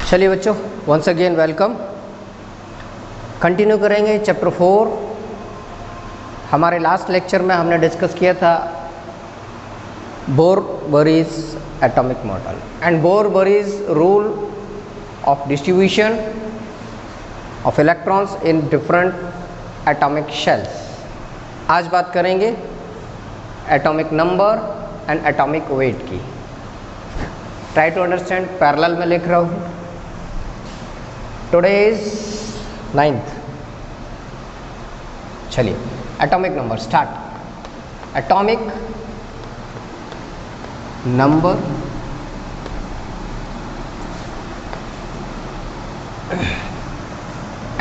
चलिए बच्चों, once again welcome. Continue करेंगे चैप्टर 4। हमारे लास्ट लेक्चर में हमने डिस्कस किया था Bohr Bury's atomic model and Bohr Bury's rule of distribution of electrons in different atomic shells. आज बात करेंगे atomic number and atomic weight की। ट्राई टू अंडरस्टैंड, पैरेलल में लिख रहा हूँ। Today is 9th। चलिए atomic number start. Atomic number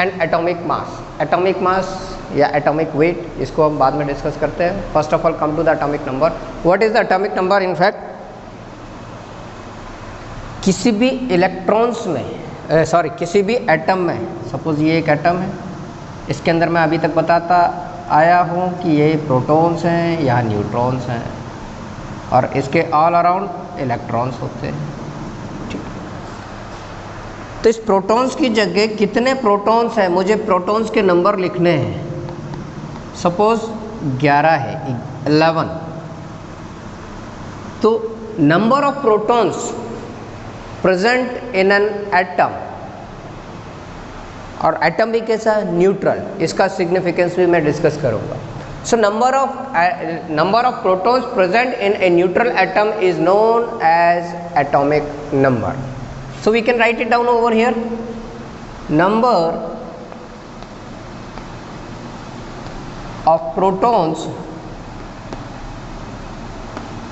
and atomic mass. Atomic mass या एटॉमिक वेट, इसको हम बाद में डिस्कस करते हैं। First of all come to the atomic number. What is the atomic number? In fact किसी भी इलेक्ट्रॉन्स में किसी भी एटम में, सपोज ये एक एटम है, इसके अंदर मैं अभी तक बताता आया हूँ कि ये प्रोटॉन्स हैं या न्यूट्रॉन्स हैं और इसके ऑल अराउंड इलेक्ट्रॉन्स होते हैं। ठीक, तो इस प्रोटॉन्स की जगह कितने प्रोटॉन्स हैं, मुझे प्रोटॉन्स के नंबर लिखने हैं। सपोज 11 है, 11। तो number of protons present in an atom, और एटम भी कैसा, न्यूट्रल, इसका सिग्निफिकेंस भी मैं डिस्कस करूंगा। So number of protons present in a neutral atom is known as atomic number. So we can write it down over here. Number of protons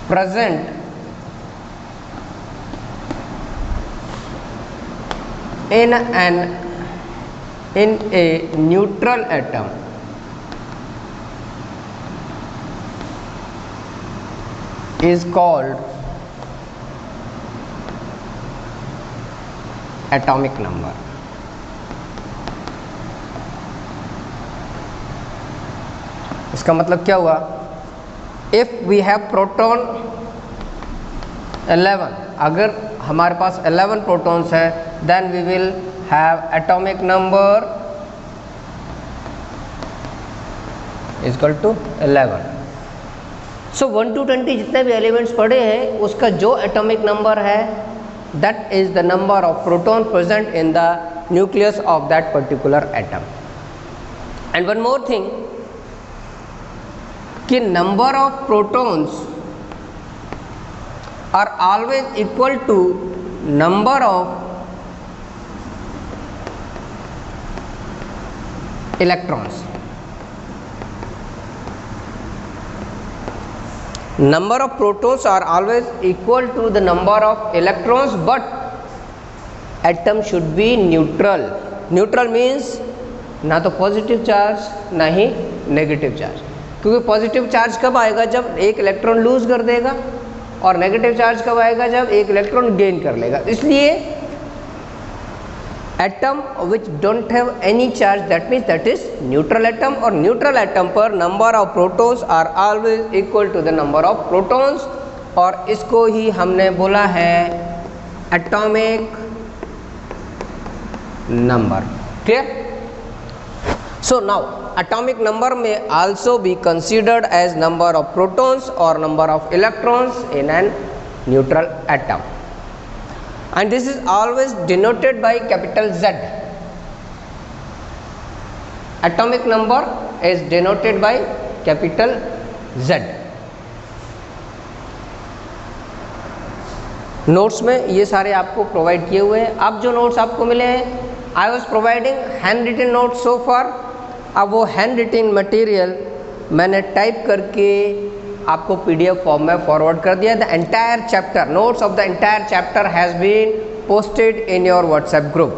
present in a neutral atom is called atomic number. इसका मतलब क्या हुआ? If we have proton 11, अगर हमारे पास 11 protons है, then we will have atomic number is equal to 11. So 1 to 20 जितने भी elements पड़े हैं, उसका जो एटॉमिक नंबर है, that is the number of proton present in the nucleus of that particular atom. And one more thing, कि number of protons are always equal to number of electrons. Number of protons are always equal to the number of electrons, but atom should be neutral. Neutral means ना तो positive charge ना ही negative charge, क्योंकि positive charge कब आएगा? जब एक electron lose कर देगा, और नेगेटिव चार्ज कब आएगा? जब एक इलेक्ट्रॉन गेन कर लेगा। इसलिए atom which don't have any charge, that means that is neutral atom, और न्यूट्रल एटम पर number of protons are always equal to the number of protons, और इसको ही हमने बोला है atomic number. Clear? So now atomic number may also be considered as number of protons or number of electrons in an neutral atom, and this is always denoted by capital Z. Atomic number is denoted by capital Z. Notes में ये सारे आपको provide किए हुए हैं। अब जो notes आपको मिले हैं, I was providing hand written notes so far. अब वो हैंड रिटन मटेरियल मैंने टाइप करके आपको पीडीएफ फॉर्म में फॉरवर्ड कर दिया। The entire chapter, notes of the entire chapter has been posted in your WhatsApp group.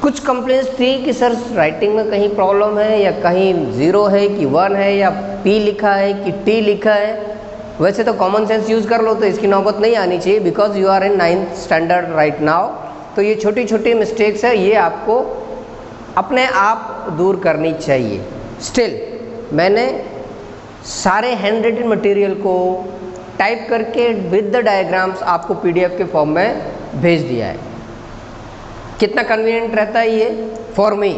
कुछ कंप्लेंट्स थी कि सर राइटिंग में कहीं प्रॉब्लम है, या कहीं 0 है कि 1 है, या P लिखा है कि T लिखा है। वैसे तो कॉमन सेंस यूज़ कर लो तो इसकी नौबत नहीं आनी चाहिए, because you are in 9th standard right now. तो ये छोटी छोटी मिस्टेक्स है, ये आपको अपने आप दूर करनी चाहिए। स्टिल मैंने सारे हैंड रिटन मटेरियल को टाइप करके विद द डायग्राम्स आपको पीडीएफ के फॉर्म में भेज दिया है। कितना कन्वीनियंट रहता है ये फॉर मी,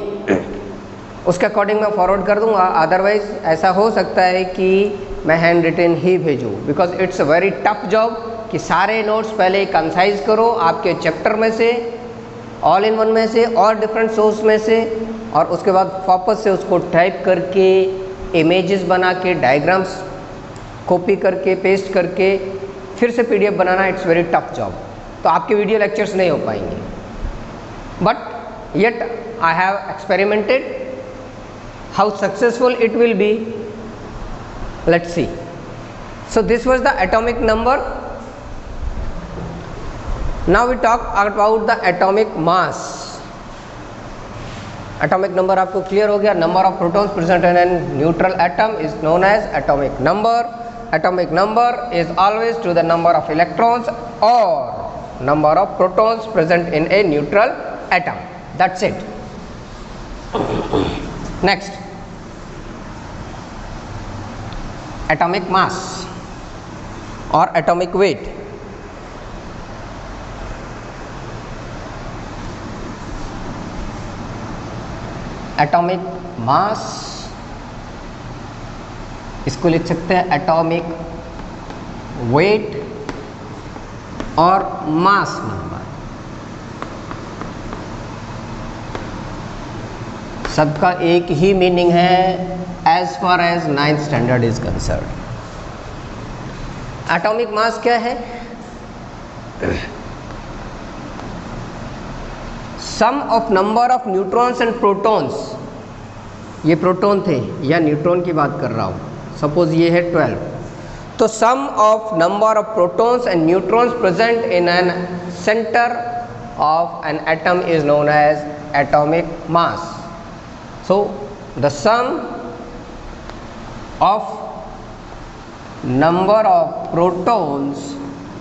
उसके अकॉर्डिंग मैं फॉरवर्ड कर दूंगा। अदरवाइज ऐसा हो सकता है कि मैं हैंड रिटन ही भेजूँ, because it's a very tough job कि सारे नोट्स पहले कंसाइज करो आपके चैप्टर में से, ऑल इन वन में से और डिफरेंट सोर्स में से, और उसके बाद वापस से उसको टाइप करके इमेजेस बना के डायग्राम्स कॉपी करके पेस्ट करके फिर से PDF banana, it's very tough job. तो आपके वीडियो लेक्चर्स नहीं हो पाएंगे, but yet I have experimented, how successful it will be, let's see. So this was the atomic number. Now we talk about the atomic mass. Atomic number आपको clear हो गया। number of protons present in a neutral atom is known as atomic number. Atomic number is always to the number of electrons or number of protons present in a neutral atom. That's it. Next, atomic mass or atomic weight. Atomic mass, इसको लिख सकते हैं atomic weight और मास number. सबका एक ही meaning है as far as 9th standard is concern. Atomic mass क्या है? Sum of number of neutrons and protons, ये प्रोटॉन थे या न्यूट्रॉन की बात कर रहा हूँ, सपोज ये है 12, तो sum of number of protons and neutrons present in an centre of an atom is known as atomic mass. So the sum of number of protons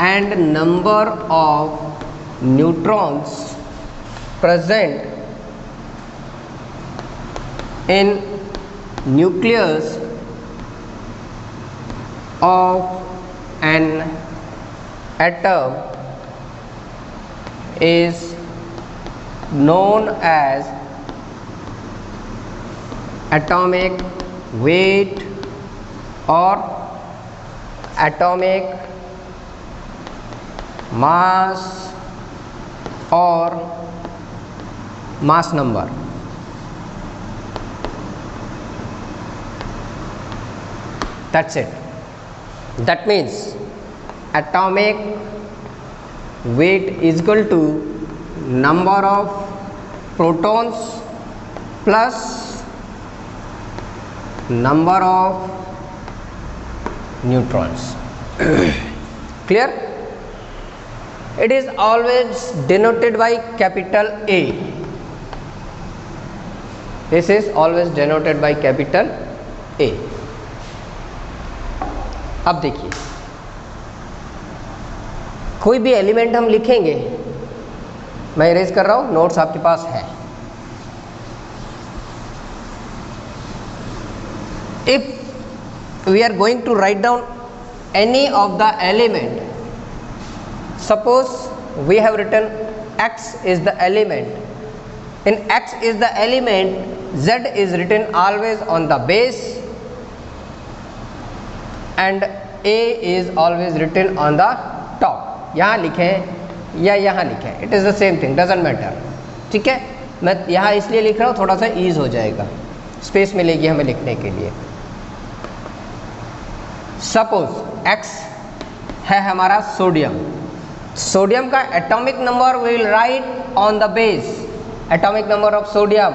and number of neutrons present in nucleus of an atom is known as atomic weight or atomic mass or mass number. That's it. That means atomic weight is equal to number of protons plus number of neutrons. Clear? It is always denoted by capital A. This is always denoted by capital A. अब देखिए, कोई भी element हम लिखेंगे, मैं erase कर रहा हूँ, नोट्स आपके पास है। If we are going to write down any of the element, suppose we have written x is the element, in x is the element, z is written always on the base and a is always written on the top। यहाँ लिखें या यहाँ लिखें, it is the same thing, doesn't matter। ठीक है, मैं यहाँ इसलिए लिख रहा हूँ थोड़ा सा ईज हो जाएगा, स्पेस मिलेगी हमें लिखने के लिए। सपोज x है हमारा सोडियम, सोडियम का atomic number we will write on the base, atomic number of sodium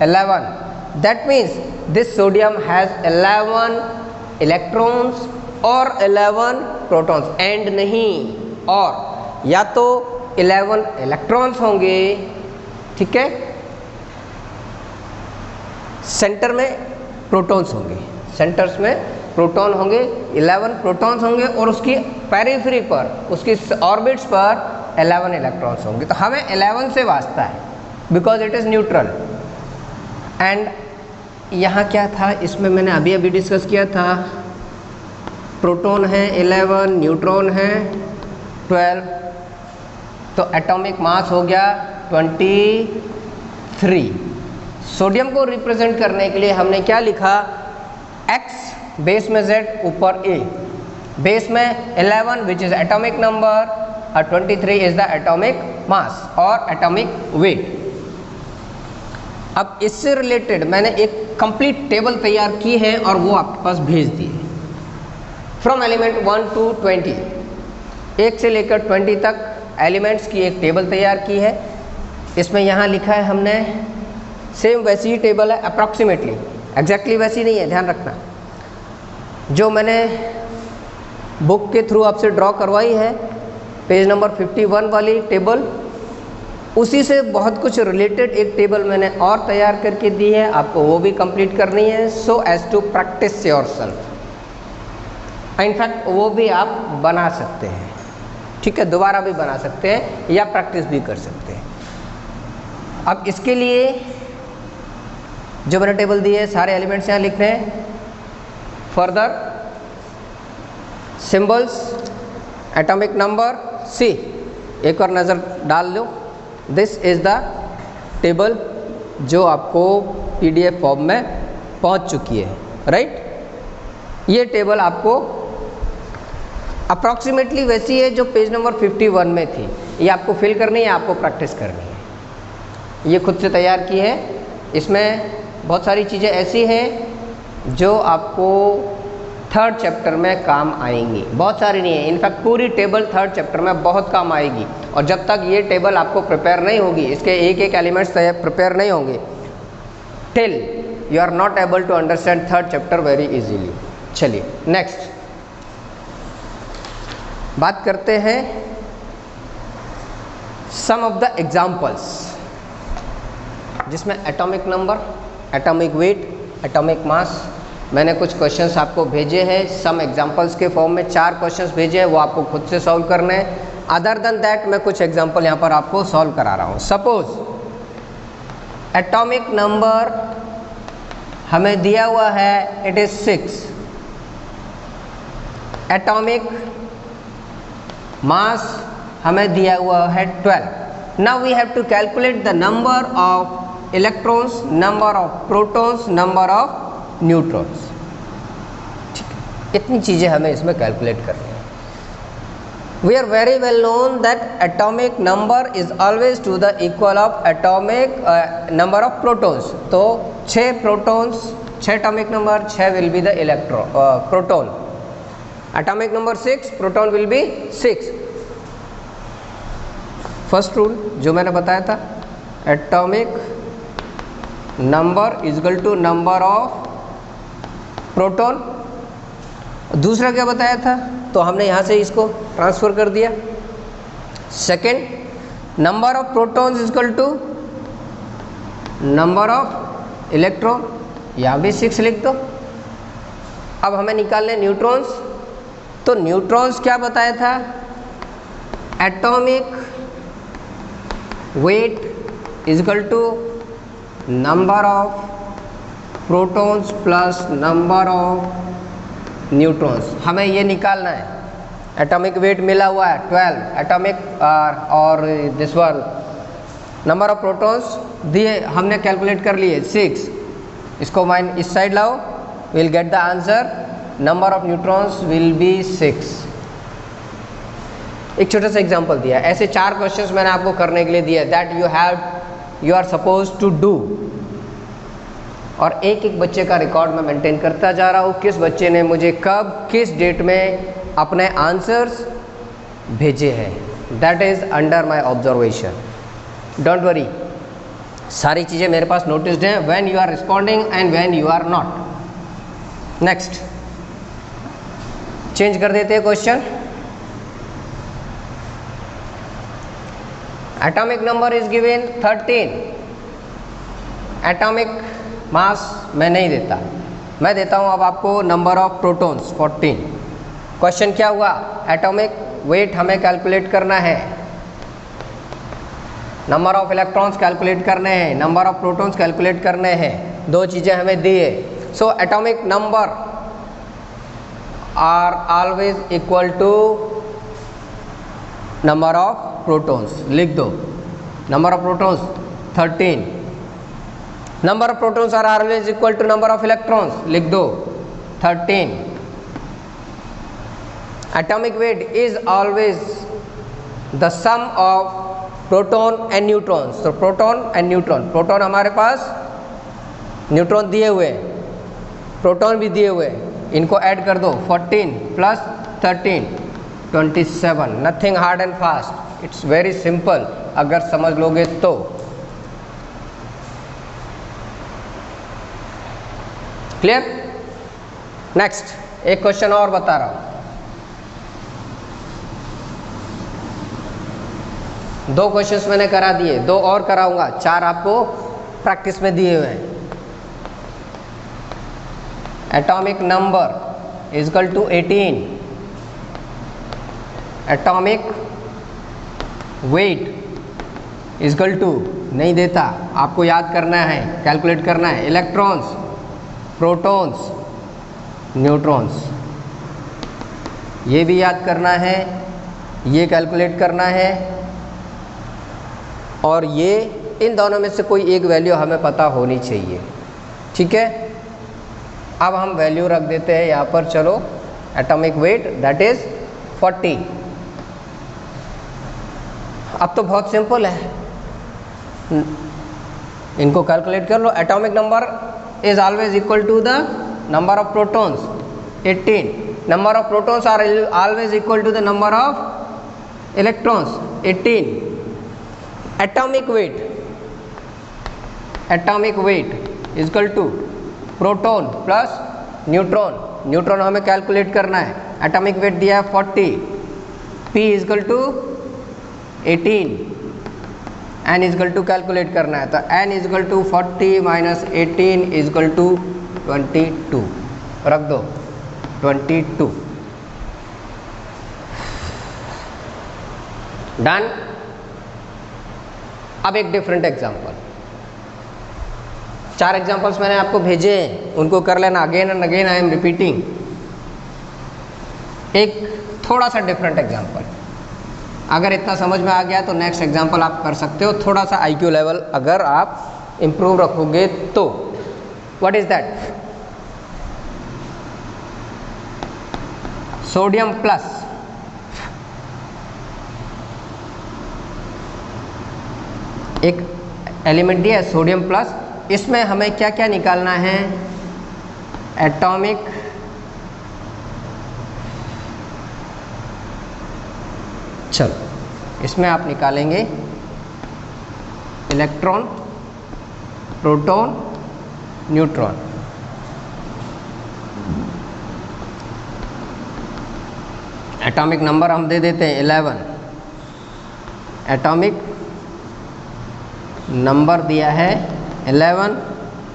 11, that means this sodium has 11 electrons और 11 प्रोटॉन्स, एंड नहीं और, या तो 11 इलेक्ट्रॉन्स होंगे, ठीक है, सेंटर में प्रोटॉन्स होंगे, सेंटर्स में प्रोटॉन होंगे, 11 प्रोटॉन्स होंगे और उसकी पेरिफेरी पर, उसकी ऑर्बिट्स पर 11 इलेक्ट्रॉन्स होंगे। तो हमें 11 से वास्ता है because it is neutral. And यहाँ क्या था, इसमें मैंने अभी अभी डिस्कस किया था, प्रोटॉन है 11, न्यूट्रॉन है 12, तो एटॉमिक मास हो गया 23। सोडियम को रिप्रेजेंट करने के लिए हमने क्या लिखा, x बेस में z ऊपर a, बेस में 11 विच इज एटॉमिक नंबर और 23 इज द एटॉमिक मास और एटॉमिक वेट। अब इससे रिलेटेड मैंने एक कंप्लीट टेबल तैयार की है और वो आपके पास भेज दी है। फ्रॉम एलिमेंट 1 to 20, 1 से लेकर 20 तक एलिमेंट्स की एक टेबल तैयार की है। इसमें यहाँ लिखा है हमने, सेम वैसी ही टेबल है अप्रॉक्सीमेटली, एग्जैक्टली वैसी नहीं है, ध्यान रखना। जो मैंने बुक के थ्रू आपसे ड्रॉ करवाई है, पेज नंबर 51 वाली टेबल, उसी से बहुत कुछ रिलेटेड एक टेबल मैंने और तैयार करके दी है, आपको वो भी कंप्लीट करनी है, so as to practice yourself. In fact वो भी आप बना सकते हैं, ठीक है, दोबारा भी बना सकते हैं या प्रैक्टिस भी कर सकते हैं। अब इसके लिए जो मैंने टेबल दी है, सारे एलिमेंट्स यहाँ लिख रहे हैं। फर्दर सिंबल्स, एटॉमिक नंबर, सी, एक और नज़र डाल लो। दिस इज़ द टेबल जो आपको PDF फॉर्म में पहुँच चुकी है, राइट। ये टेबल आपको अप्रॉक्सीमेटली वैसी है जो पेज नंबर 51 में थी। ये आपको फिल करनी है, आपको प्रैक्टिस करनी है। ये खुद से तैयार की है। इसमें बहुत सारी चीज़ें ऐसी हैं जो आपको 3rd चैप्टर में काम आएंगी, बहुत सारी नहीं है, इनफैक्ट पूरी टेबल 3rd चैप्टर में बहुत काम आएगी। और जब तक ये टेबल आपको प्रिपेयर नहीं होगी, इसके एक एक एलिमेंट्स प्रिपेयर नहीं होंगे, till you are not able to understand 3rd chapter very easily. चलिए नेक्स्ट बात करते हैं सम ऑफ द एग्जाम्पल्स, जिसमें atomic number, atomic weight, atomic mass, मैंने कुछ क्वेश्चंस आपको भेजे हैं सम एग्जाम्पल्स के फॉर्म में। 4 क्वेश्चंस भेजे हैं, वो आपको खुद से सॉल्व करने हैं। अदर देन दैट मैं कुछ एग्जाम्पल यहाँ पर आपको सॉल्व करा रहा हूँ। सपोज एटॉमिक नंबर हमें दिया हुआ है, इट इज 6। एटॉमिक मास हमें दिया हुआ है 12। Now we have to calculate the number of electrons, number of protons, number of neutrons. ठीक है, इतनी चीज़ें हमें इसमें कैलकुलेट करनी है। We are very well known that atomic number is always to the equal of atomic number of protons. तो 6 protons, 6 atomic number, 6 will be the proton. Atomic number 6, proton will be 6. First rule जो मैंने बताया था, atomic number is equal to number of proton. दूसरा क्या बताया था, तो हमने यहाँ से इसको ट्रांसफर कर दिया। Second, number of protons is equal to number of electron, यहाँ भी 6 लिख दो। अब हमें निकालने न्यूट्रॉन्स, तो न्यूट्रॉन्स क्या बताया था, atomic weight is equal to number of protons plus number of neutrons. हमें ये निकालना है। एटॉमिक वेट मिला हुआ है 12, एटॉमिक और this one number of protons दिए, हमने कैलकुलेट कर लिए 6। इसको माइन इस साइड लाओ, will get the answer, number of neutrons will be 6। एक छोटा सा एग्जांपल दिया। ऐसे 4 क्वेश्चंस मैंने आपको करने के लिए दिया, that you are suppose to do. और एक एक बच्चे का रिकॉर्ड मैं मेंटेन करता जा रहा हूँ, किस बच्चे ने मुझे कब किस डेट में अपने आंसर्स भेजे हैं, that is under my observation. Don't worry, सारी चीज़ें मेरे पास नोटिस्ड हैं, when you are responding and when you are not. Next change कर देते हैं question. Atomic number is given 13, atomic mass मैं नहीं देता, मैं देता हूं अब आपको नंबर ऑफ प्रोटॉन्स 14। क्वेश्चन क्या हुआ, एटॉमिक वेट हमें कैलकुलेट करना है, नंबर ऑफ इलेक्ट्रॉन्स कैलकुलेट करने हैं, नंबर ऑफ प्रोटॉन्स कैलकुलेट करने हैं, 2 चीज़ें हमें दी है। So atomic number are always equal to number of protons लिख दो, number of protons 13, number of protons are always equal to number of electrons लिख दो 13, atomic weight is always the sum of proton and neutrons. तो proton and neutron, proton हमारे पास, neutron दिए हुए, proton भी दिए हुए, इनको ऐड कर दो 14 plus 13 27, nothing hard and fast, it's very simple अगर समझ लोगे तो। क्लियर? नेक्स्ट एक क्वेश्चन और बता रहा हूं, 2 क्वेश्चंस मैंने करा दिए, 2 और कराऊंगा, 4 आपको प्रैक्टिस में दिए हुए हैं। Atomic number is equal to 18, atomic weight is equal to, नहीं देता, आपको याद करना है, कैलकुलेट करना है, इलेक्ट्रॉन्स, प्रोटॉन्स, न्यूट्रॉन्स, ये भी याद करना है, ये कैलकुलेट करना है, और ये इन दोनों में से कोई एक वैल्यू हमें पता होनी चाहिए। ठीक है, अब हम वैल्यू रख देते हैं यहाँ पर, चलो एटॉमिक वेट दैट इज 40। अब तो बहुत सिंपल है, इनको कैलकुलेट कर लो। Atomic number is always equal to the number of protons 18, number of protons are always equal to the number of electrons 18, atomic weight is equal to proton plus neutron, neutron हमें calculate करना है, atomic weight दिया है 40, P is equal to 18, N is equal to calculate करना है, तो N is equal to 40 minus 18 is equal to 22, रख दो 22, डन। अब एक डिफरेंट एग्जांपल, 4 एग्जांपल्स मैंने आपको भेजे हैं, उनको कर लेना, again and again I am repeating. एक थोड़ा सा डिफरेंट एग्जांपल, अगर इतना समझ में आ गया तो नेक्स्ट एग्जांपल आप कर सकते हो, थोड़ा सा IQ लेवल अगर आप इम्प्रूव रखोगे तो। What is that? Sodium plus एक एलिमेंट दिया है सोडियम प्लस, इसमें हमें क्या क्या निकालना है? एटॉमिक चलो इसमें आप निकालेंगे electron, proton, neutron. Atomic number हम दे देते हैं 11, एटॉमिक नंबर दिया है 11,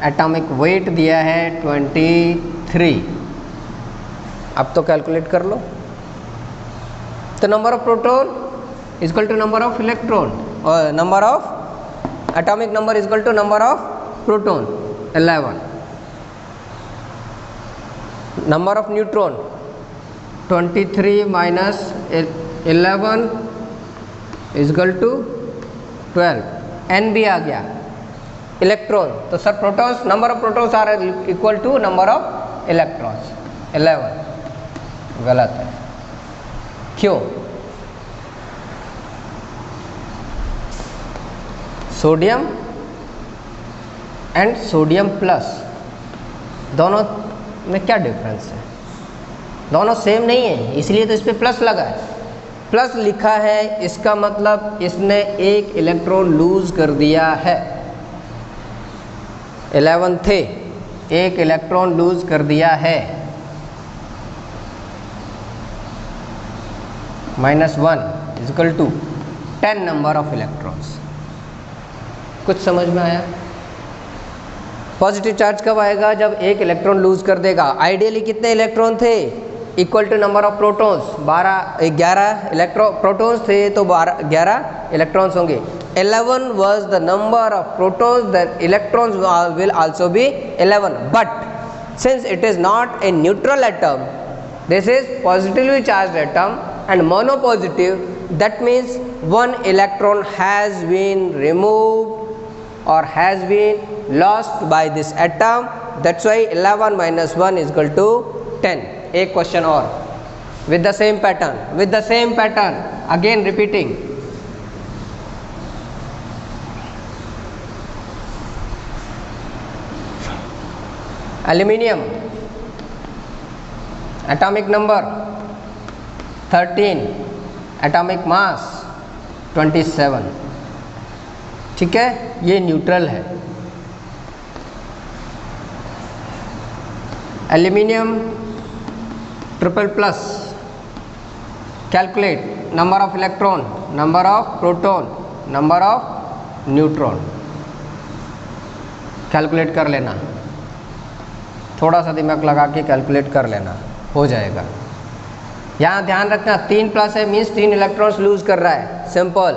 एटॉमिक वेट दिया है 23। अब तो कैलकुलेट कर लो, तो number of proton is equal to number of electron, और number of atomic number is equal to number of proton 11, number of neutron 23 minus 11 is equal to 12, n भी आ गया। इलेक्ट्रॉन, तो sir protons, number of protons are equal to number of electrons 11, गलत है। क्यों? Sodium and sodium plus दोनों में क्या डिफरेंस है? दोनों सेम नहीं है, इसलिए तो इस पर प्लस लगा है। प्लस लिखा है इसका मतलब इसने एक इलेक्ट्रॉन लूज कर दिया है। 11 थे, एक इलेक्ट्रॉन लूज कर दिया है, -1 is equal to 10 number of electrons. कुछ समझ में आया? पॉजिटिव चार्ज कब आएगा? जब एक इलेक्ट्रॉन लूज कर देगा। आइडियली कितने इलेक्ट्रॉन थे? Equal to number of protons, 11 electron protons थे तो 11 इलेक्ट्रॉन्स होंगे। 11 was the number of protons, the electrons will also be 11, but since it is not a neutral atom, this is positively charged atom and monopositive, that means one electron has been removed or has been lost by this atom. That's why 11 minus 1 is equal to 10. एक question और with the same pattern, again repeating. Aluminium, atomic number 13, atomic mass 27. ठीक है, ये neutral है. Aluminium triple plus, calculate number of electron, number of proton, number of neutron. Calculate कर लेना, थोड़ा सा दिमाग लगा के कैलकुलेट कर लेना, हो जाएगा. यहाँ ध्यान रखना 3 प्लस है मीन्स 3 इलेक्ट्रॉन्स लूज कर रहा है. Simple.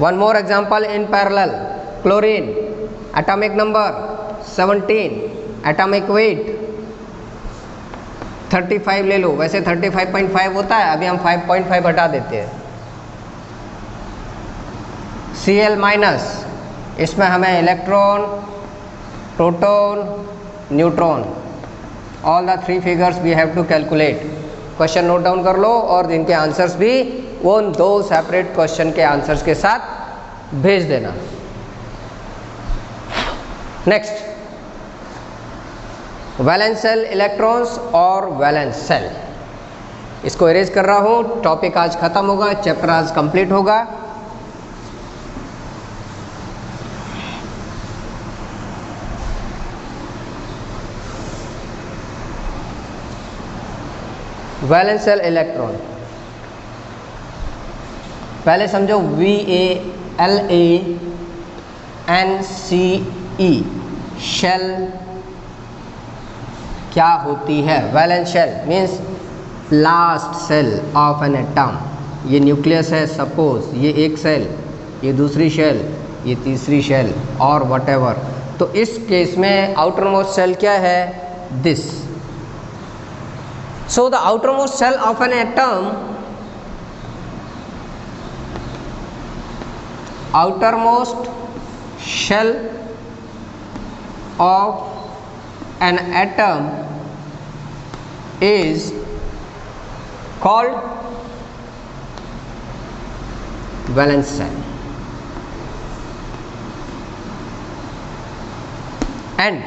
One more example in parallel. Chlorine, atomic number 17, atomic weight 35 ले लो. वैसे 35.5 होता है, अभी हम 5.5 हटा देते हैं. Cl माइनस, इसमें हमें electron, proton, neutron, all the 3 figures we have to calculate. Question note down कर लो और इनके आंसर्स भी वो 2 सेपरेट क्वेश्चन के आंसर्स के साथ भेज देना. नेक्स्ट, वैलेंस सेल इलेक्ट्रॉन्स और वैलेंस सेल. इसको इरेज कर रहा हूँ. टॉपिक आज खत्म होगा, चैप्टर आज कंप्लीट होगा. वैलेंस सेल इलेक्ट्रॉन पहले समझो. VALANCE शेल क्या होती है. Valence shell means last shell of an atom. ये न्यूक्लियस है सपोज, ये एक सेल, ये दूसरी शेल, ये तीसरी शेल और व्हाटएवर. तो इस केस में आउटर मोस्ट सेल क्या है? This. So the outermost cell of an atom, outermost shell of an atom is called valence cell, and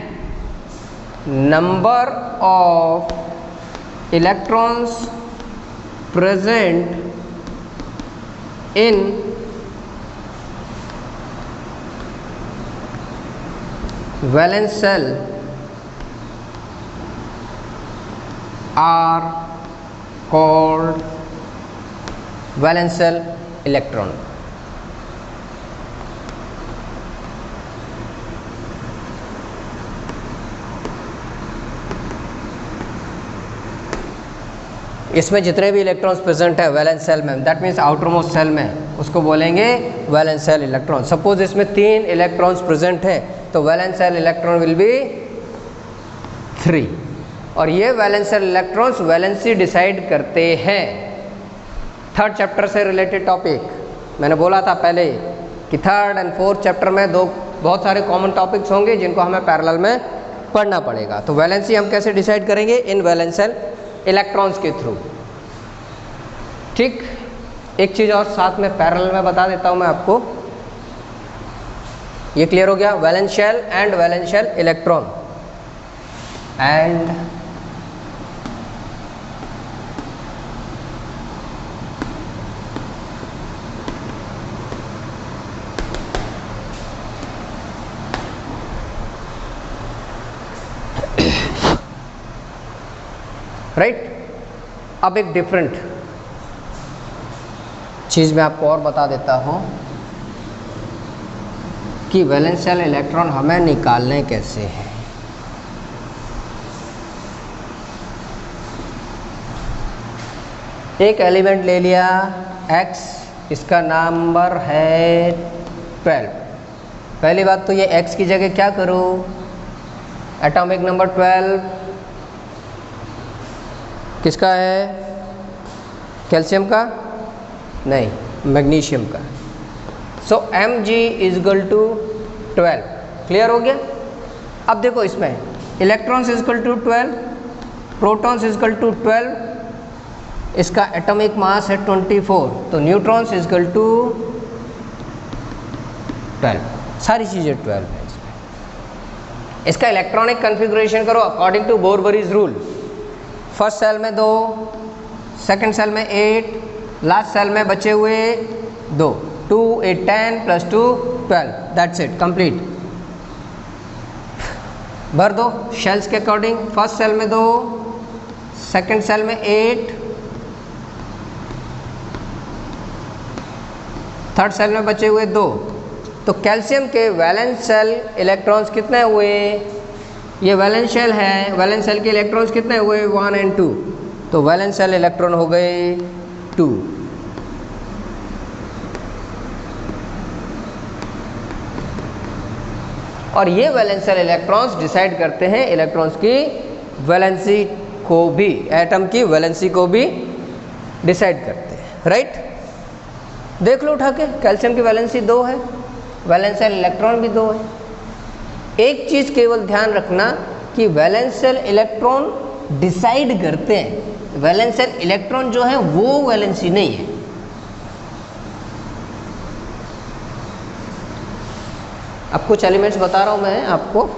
number of electrons present in valence cell are called valence cell electron. इसमें जितने भी electrons present है valence shell में, that means outermost shell में, उसको बोलेंगे valence shell electron. Suppose इसमें 3 electrons present है तो valence shell electron will be 3. और ये valence shell electrons valency decide करते हैं. 3rd चैप्टर से रिलेटेड टॉपिक मैंने बोला था पहले कि 3rd and 4th चैप्टर में बहुत सारे कॉमन टॉपिक्स होंगे जिनको हमें पैरेलल में पढ़ना पड़ेगा. तो वैलेंसी हम कैसे डिसाइड करेंगे? इन वैलेंस सेल इलेक्ट्रॉन्स के थ्रू. ठीक. एक चीज़ और साथ में पैरेलल में बता देता हूँ मैं आपको. ये क्लियर हो गया? Valence shell and valence shell electron and right. अब एक डिफरेंट चीज़ मैं आपको और बता देता हूँ कि वैलेंस शेल इलेक्ट्रॉन हमें निकालने कैसे हैं. एक एलिमेंट ले लिया X, इसका नंबर है 12. पहली बात तो ये X की जगह क्या करूँ? एटॉमिक नंबर 12 किसका है? कैल्शियम का नहीं, मैग्नीशियम का। So Mg is equal to 12। Clear हो गया। अब देखो इसमें electrons is equal to 12, protons is equal to 12, इसका एटॉमिक मास है 24, तो न्यूट्रॉन्स इज इक्वल टू 12, सारी चीज़ें 12 है इसमें। इसका इलेक्ट्रॉनिक कन्फिग्रेशन करो according to Bohr Bury's rule. First shell में 2, सेकंड सेल में 8, लास्ट सेल में बचे हुए 2, 2 8 10 प्लस 2 12, दैट्स इट, कंप्लीट। भर दो शेल्स के अकॉर्डिंग। फर्स्ट सेल में 2, सेकंड सेल में 8, थर्ड सेल में बचे हुए 2। तो कैल्शियम के वैलेंस सेल इलेक्ट्रॉन्स कितने हुए? ये वैलेंस शेल है, वैलेंस सेल के इलेक्ट्रॉन्स कितने हुए? 1 और 2। तो वैलेंस सेल इलेक्ट्रॉन हो गए 2। और ये वैलेंस सेल इलेक्ट्रॉन्स डिसाइड करते हैं इलेक्ट्रॉन्स की वैलेंसी को भी, एटम की वैलेंसी को भी डिसाइड करते हैं, राइट। देख लो उठा के, कैल्शियम की वैलेंसी 2 है, वैलेंस सेल इलेक्ट्रॉन भी 2 है। एक चीज़ केवल ध्यान रखना कि वैलेंस सेल इलेक्ट्रॉन डिसाइड करते हैं, वैलेंस सेल इलेक्ट्रॉन जो है वो वैलेंसी नहीं है। अब कुछ एलिमेंट्स बता रहा हूं मैं आपको।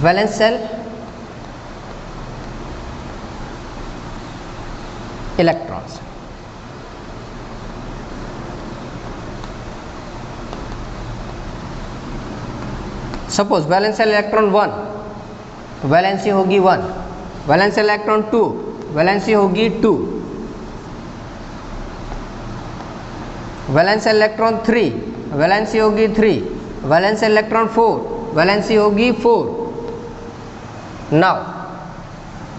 Valence shell electrons, suppose valence shell electron 1, valency होगी 1, वैलेंस सेल इलेक्ट्रॉन 2, वैलेंसी होगी 2, वैलेंस सेल इलेक्ट्रॉन 3, वैलेंसी होगी 3, वैलेंस सेल इलेक्ट्रॉन 4, वैलेंसी होगी 4। Now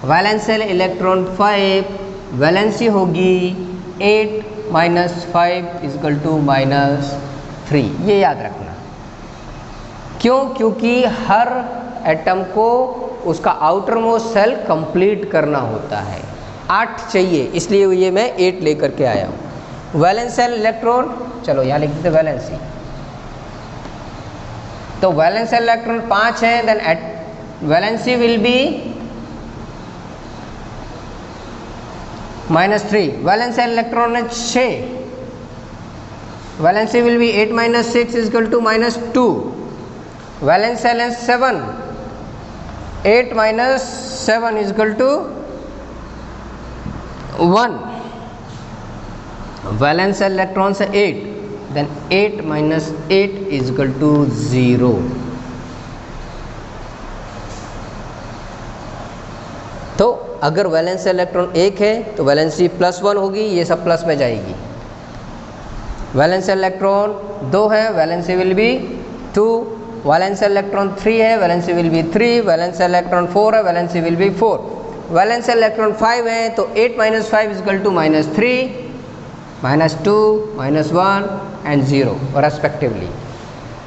valence shell electron 5, valency होगी 8 - 5 = -3। ये याद रखना। क्यों? क्योंकि हर एटम को उसका आउटर मोस्ट सेल कंप्लीट करना होता है। 8 चाहिए, इसलिए ये मैं 8 लेकर के आया हूँ। वैलेंस सेल इलेक्ट्रॉन, चलो यहाँ लिख देते वैलेंसी। तो वैलेंस सेल इलेक्ट्रॉन 5 है, then valency will be -3। Valence shell electron है 6, valency will be 8 - 6 = -2। Valence shell है 7, 8 - 7 = 1। वैलेंस सेल इलेक्ट्रॉन से 8, देन 8 - 8 = 0। तो अगर वैलेंस सेल इलेक्ट्रॉन 1 है तो वैलेंसी +1 होगी, ये सब प्लस में जाएगी। वैलेंस सेल इलेक्ट्रॉन 2 है, valency will B 2। Valence shell electron 3 है, valency will be 3। Valence shell electron 4 है, valency will B 4। Valence shell electron 5 है, तो 8 - 5 = -3, -2, -1 and 0 respectively.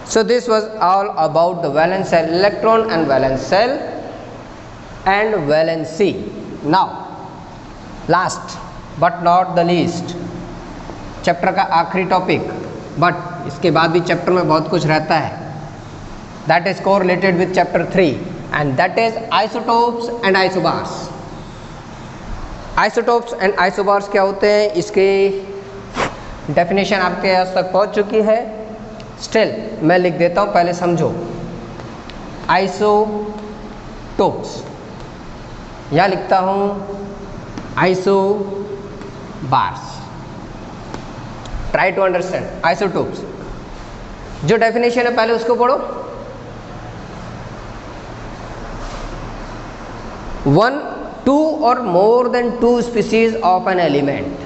So this was all about the valence cell electron and valence cell and valency. Now last but not the least, chapter का आखिरी topic, but इसके बाद भी chapter में बहुत कुछ रहता है, that is correlated with chapter 3 and that is isotopes and isobars. Isotopes and isobars क्या होते हैं, इसके डेफिनेशन आपके पास तक पहुंच चुकी है। स्टिल मैं लिख देता हूं, पहले समझो। आइसोटोप्स, यहाँ लिखता हूं isobars. Try to understand isotopes. जो डेफिनेशन है पहले उसको पढ़ो। 1, 2 or more than 2 species of an element.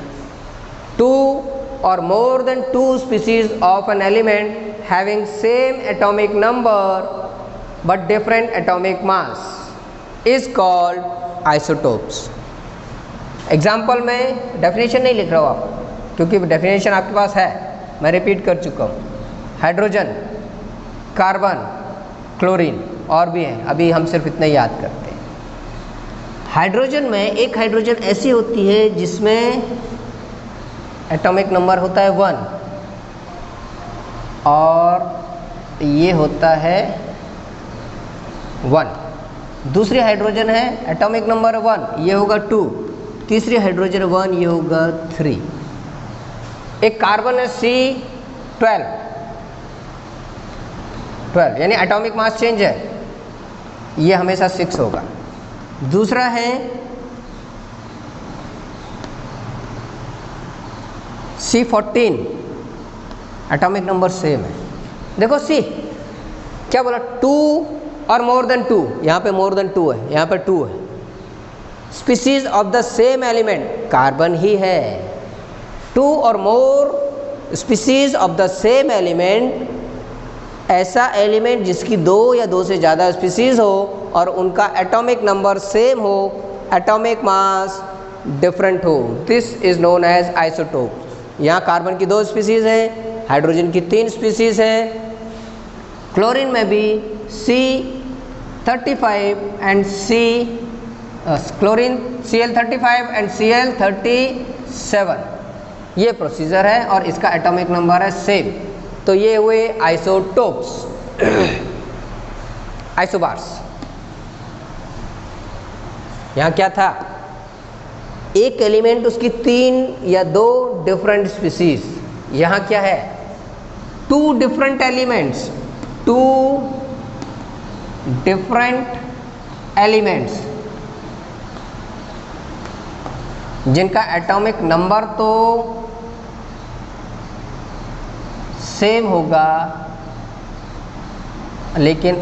2 or more than 2 species of an element having same atomic number but different atomic mass is called isotopes. Example में definition नहीं लिख रहा हूँ आप, क्योंकि डेफिनेशन आपके पास है, मैं रिपीट कर चुका हूँ। हाइड्रोजन, कार्बन, क्लोरीन और भी हैं, अभी हम सिर्फ इतना ही याद करते हैं। हाइड्रोजन में एक हाइड्रोजन ऐसी होती है जिसमें एटॉमिक नंबर होता है 1 और ये होता है 1। दूसरी हाइड्रोजन है एटॉमिक नंबर 1, ये होगा 2। तीसरी हाइड्रोजन 1, ये होगा 3। एक कार्बन है C12 यानी एटॉमिक मास चेंज है, ये हमेशा 6 होगा। दूसरा है C14, एटॉमिक नंबर सेम है। देखो C क्या बोला, 2 और मोर देन 2, यहाँ पे मोर देन 2 है, यहाँ पे 2 है। Species of the same element, carbon ही है। 2 और more species of the same element, ऐसा एलिमेंट जिसकी 2 या 2 से ज़्यादा स्पीसीज हो और उनका एटॉमिक नंबर सेम हो, एटॉमिक मास डिफरेंट हो, this is known as isotope. यहाँ कार्बन की 2 स्पीसीज है, हाइड्रोजन की 3 स्पीसीज है। क्लोरीन में भी C35 and chlorine Cl35 and Cl37, ये प्रोसीजर है और इसका एटॉमिक नंबर है सेम। तो ये हुए आइसोटोप्स, आइसोबार्स। यहाँ क्या था, एक एलिमेंट उसकी 3 या 2 डिफरेंट स्पीसीज, यहाँ क्या है 2 डिफरेंट एलिमेंट्स, 2 डिफरेंट एलिमेंट्स जिनका एटॉमिक नंबर तो सेम होगा लेकिन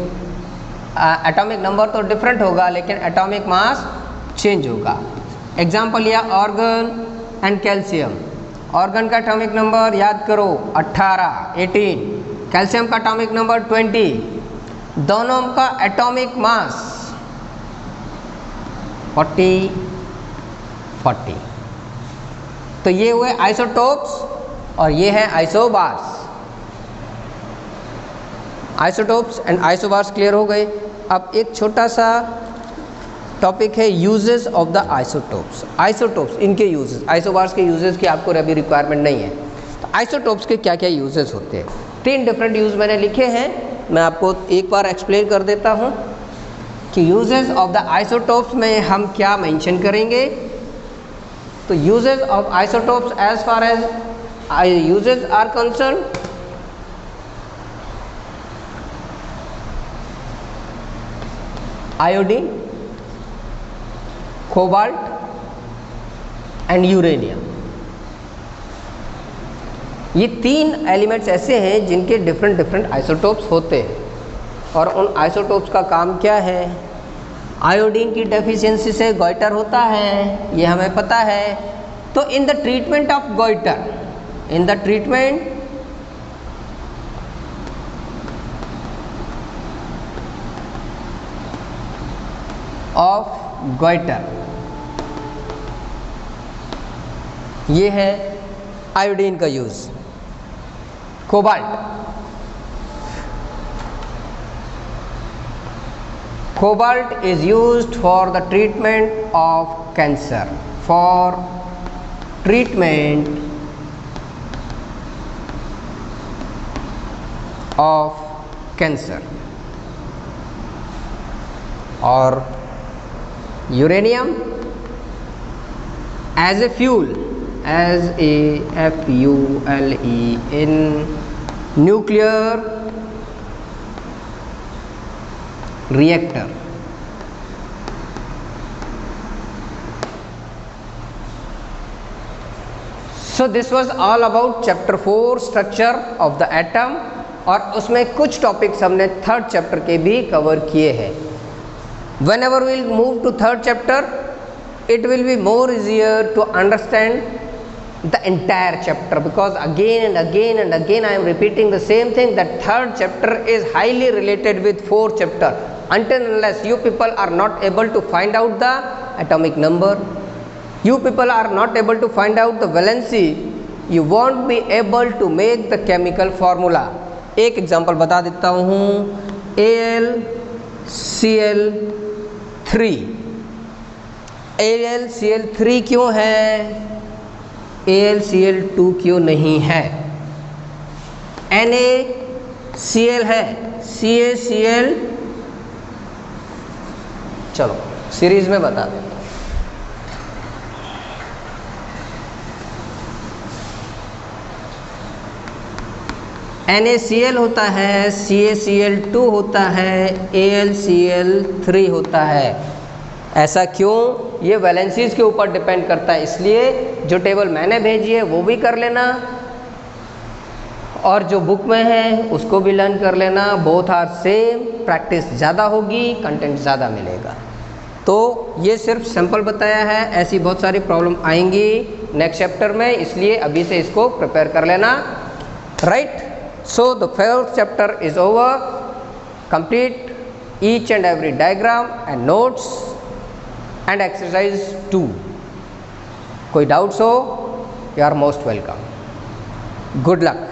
एटॉमिक नंबर तो डिफरेंट होगा लेकिन एटॉमिक मास चेंज होगा। एग्जाम्पल लिया ऑर्गन एंड कैल्शियम। ऑर्गन का एटॉमिक नंबर याद करो 18, कैल्शियम का एटॉमिक नंबर 20, दोनों का एटॉमिक मास 40। तो ये हुए आइसोटोप्स और ये है isobars. Isotopes and isobars clear हो गए। अब एक छोटा सा टॉपिक है uses of the isotopes. Isotopes, इनके यूजेस, आइसोबार्स के यूजेस की आपको अभी रिक्वायरमेंट नहीं है। तो आइसोटोप्स के क्या क्या यूजेस होते हैं, 3 डिफरेंट यूज मैंने लिखे हैं, मैं आपको एक बार एक्सप्लेन कर देता हूँ कि यूजेस ऑफ द आइसोटोप्स में हम क्या मेंशन करेंगे। तो uses of isotopes as far as uses are concern, iodine, cobalt and uranium, ये 3 एलिमेंट्स ऐसे हैं जिनके डिफरेंट आइसोटोप्स होते हैं। और उन आइसोटोप्स का काम क्या है, आयोडीन की डेफिशिएंसी से गॉइटर होता है, ये हमें पता है। तो in the treatment of goitre, in the treatment of goitre, ये है आयोडीन का use. Cobalt, cobalt is used for the treatment of cancer, for treatment of cancer। और uranium as a fuel, as a FULE, in nuclear reactor। So this was all about chapter 4 structure of the atom, और उसमें कुछ topics हमने 3rd chapter के भी cover किए हैं। Whenever we will move to 3rd chapter, it will be more easier to understand the entire chapter, because again and again I am repeating the same thing, that 3rd chapter is highly related with 4th chapter. Until unless you people are not able to find out the atomic number, you people are not able to find out the valency, you won't be able to make the chemical formula। एक example बता देता हूँ, AlCl3, AlCl3 क्यों है, AlCl2 क्यों नहीं है? NaCl है, CaCl, चलो सीरीज में बता देता हूँ। NaCl होता है, CaCl2 होता है, AlCl3 होता है। ऐसा क्यों? ये वैलेंसीज के ऊपर डिपेंड करता है, इसलिए जो टेबल मैंने भेजी है वो भी कर लेना और जो बुक में है उसको भी लर्न कर लेना। बोथ आर सेम, प्रैक्टिस ज़्यादा होगी, कंटेंट ज़्यादा मिलेगा। तो ये सिर्फ सैंपल बताया है, ऐसी बहुत सारी प्रॉब्लम आएंगी नेक्स्ट चैप्टर में, इसलिए अभी से इसको प्रिपेयर कर लेना, right. So the fourth chapter is over. Complete each and every diagram and notes and exercise 2. कोई डाउट्स हो, you are most welcome. Good luck.